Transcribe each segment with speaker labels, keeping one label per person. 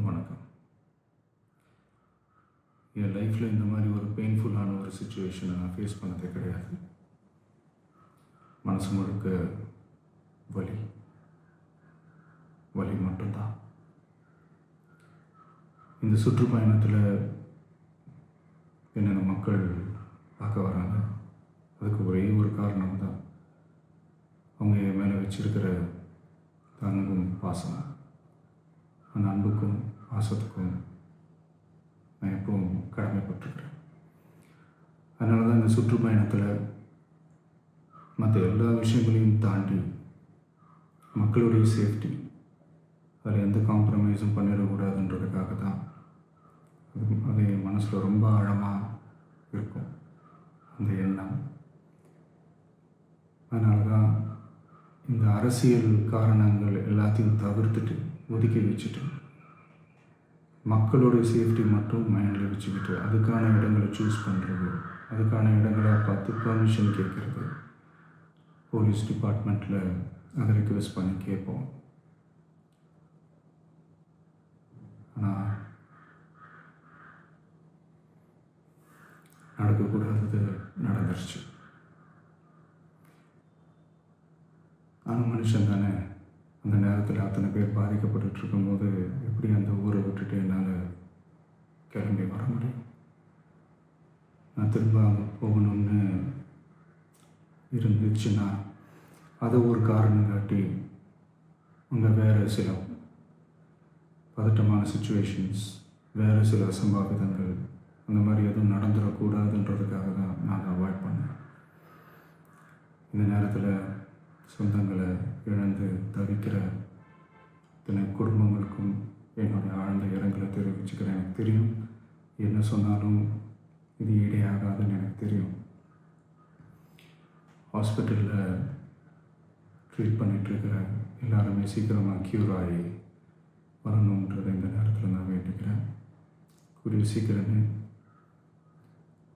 Speaker 1: எல்லோருக்கும் வணக்கம். என் லைஃப்பில் இந்த மாதிரி ஒரு பெயின்ஃபுல்லான ஒரு சுச்சுவேஷனை நான் ஃபேஸ் பண்ணதே கிடையாது. மனசு முழுக்க வலி வலி மட்டும்தான். இந்த சுற்றுப்பயணத்தில் என்னென்ன மக்கள் பார்க்க வராங்க, அதுக்கு ஒரே ஒரு காரணம் தான், அவங்க என் மேலே வச்சிருக்கிற அன்பும் பாசம். அந்த அன்புக்கும் பாசத்துக்கும் நான் எப்பவும் கடமைப்பட்டிருக்கிறேன். அதனால தான் இந்த சுற்றுப்பயணத்தில் மற்ற எல்லா விஷயங்களையும் தாண்டி மக்களுடைய சேஃப்டி, அதில் எந்த காம்ப்ரமைஸும் பண்ணிடக்கூடாதுன்றதுக்காக தான் அது என் மனசில் ரொம்ப ஆழமாக இருக்கும் அந்த எண்ணம். அதனால தான் இந்த அரசியல் காரணங்கள் எல்லாத்தையும் தவிர்த்துட்டு ஒதுக்கி வச்சுட்டு மக்களோட சேஃப்டி மட்டும் மைண்டில் வச்சுக்கிட்டு அதுக்கான இடங்களை சூஸ் பண்ணுறது, அதுக்கான இடங்களை பார்த்து பர்மிஷன் கேட்குறது, போலீஸ் டிபார்ட்மெண்ட்டில் அதை ரிக்வெஸ்ட் பண்ணி கேட்போம். ஆனால் நடக்கக்கூடாதது நடந்துருச்சு. ஆனால் மனுஷன் தானே, அந்த நேரத்தில் அத்தனை பேர் பாதிக்கப்பட்டு இருக்கும்போது எப்படி அந்த ஊரை விட்டுட்டு என்னால் கிளம்பி வர முடியும்? நான் திரும்ப அங்கே போகணும்னு இருந்துச்சுன்னா அதை ஒரு காரணம் காட்டி அங்கே வேறு சில பதட்டமான சுச்சுவேஷன்ஸ், வேறு சில அசம்பாவிதங்கள் அந்த மாதிரி எதுவும் நடந்துடக்கூடாதுன்றதுக்காக தான் நான் அவாய்ட் பண்ணேன். இந்த நேரத்தில் சொந்தங்களை இழந்து தவிக்கிற இத்தனை குடும்பங்களுக்கும் என்னுடைய ஆழ்ந்த இரங்கலை தெரிவிச்சுக்கிறேன். எனக்கு தெரியும், என்ன சொன்னாலும் இது ஈடையாகாதுன்னு எனக்கு தெரியும். ஹாஸ்பிட்டலில் ட்ரீட் பண்ணிகிட்ருக்கிற எல்லாருமே சீக்கிரமாக க்யூர் ஆகி வரணுன்றதை இந்த நேரத்தில் நான் வேண்டிக்கிறேன். கூடிய சீக்கிரமே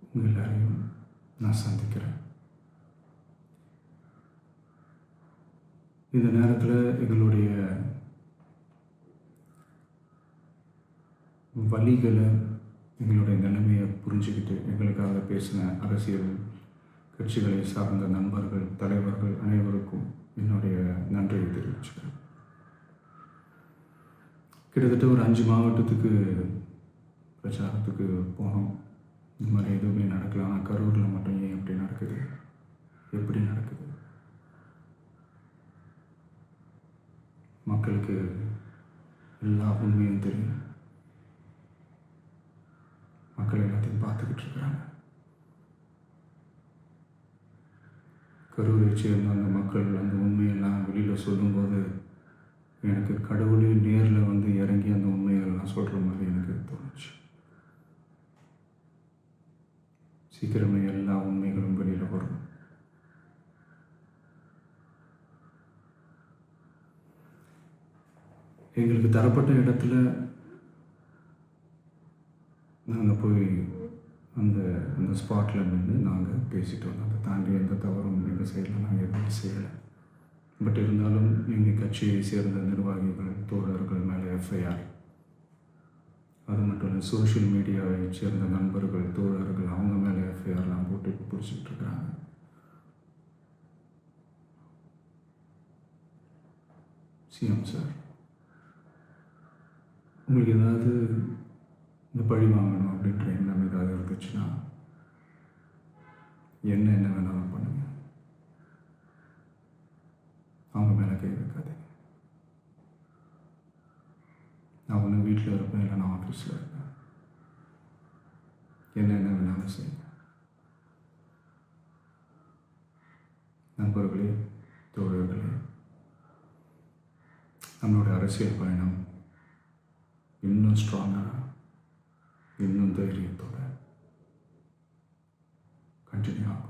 Speaker 1: உங்கள் எல்லாரையும் நான் சந்திக்கிறேன். இந்த நேரத்தில் எங்களுடைய வலிகளை, எங்களுடைய நிலைமையை புரிஞ்சுக்கிட்டு எங்களுக்காக பேசின அரசியல் கட்சிகளை சார்ந்த நண்பர்கள், தலைவர்கள் அனைவருக்கும் என்னுடைய நன்றியை தெரிவிச்சுக்கிறேன். கிட்டத்தட்ட ஒரு 5 மாவட்டத்துக்கு பிரச்சாரத்துக்கு போனோம். இந்த மாதிரி எதுவுமே நடக்கல. ஆனால் கரூரில் மட்டும் ஏன் எப்படி நடக்குது, எப்படி நடக்குது? மக்களுக்கு எல்லா உண்மையும் தெரியும். மக்கள் எல்லாத்தையும் பார்த்துக்கிட்டு இருக்கிறாங்க. கரூரை சேர்ந்த அந்த மக்கள் அந்த உண்மையெல்லாம் வெளியில் சொல்லும்போது எனக்கு கடவுளே நேரில் வந்து இறங்கி அந்த உண்மைகள்லாம் சொல்கிற மாதிரி எனக்கு தோணுச்சு. சீக்கிரமே எல்லா உண்மைகளும் வெளியில் வரும். எங்களுக்கு தரப்பட்ட இடத்துல நாங்கள் போய் அந்த அந்த ஸ்பாட்டில் நின்று நாங்கள் பேசிட்டு வந்தோம். அதை தாண்டி எந்த தவறும் எங்கள் சைடில் நாங்கள் எதுவும் செய்யலை. பட் இருந்தாலும் எங்கள் கட்சியை சேர்ந்த நிர்வாகிகள், தோழர்கள் மேலே எஃப்ஐஆர், அது மட்டும் இல்லை சோஷியல் மீடியாவை சேர்ந்த நண்பர்கள், தோழர்கள் அவங்க மேலே எஃப்ஐஆர்லாம் போட்டு பிடிச்சிட்டு இருக்கிறாங்க. சிஎம் சார், உங்களுக்கு ஏதாவது இந்த பழி வாங்கணும் அப்படின்ற எண்ணம் ஏதாவது இருந்துச்சுன்னா என்ன வேணாலும் பண்ணுங்க. அவங்க மேலே கை வைக்காதீங்க. நான் ஒன்று வீட்டில் இருப்பேன், இல்லை நான் ஆஃபீஸில் இருப்பேன். என்ன வேணாலும் செய்யுங்க. நண்பர்களே, தோழர்களே, நம்மளுடைய அரசியல் பயணம் இன்னும் ஸ்ட்ராங்காக, இன்னும் தைரியத்தோட கண்டினியூ ஆகும்.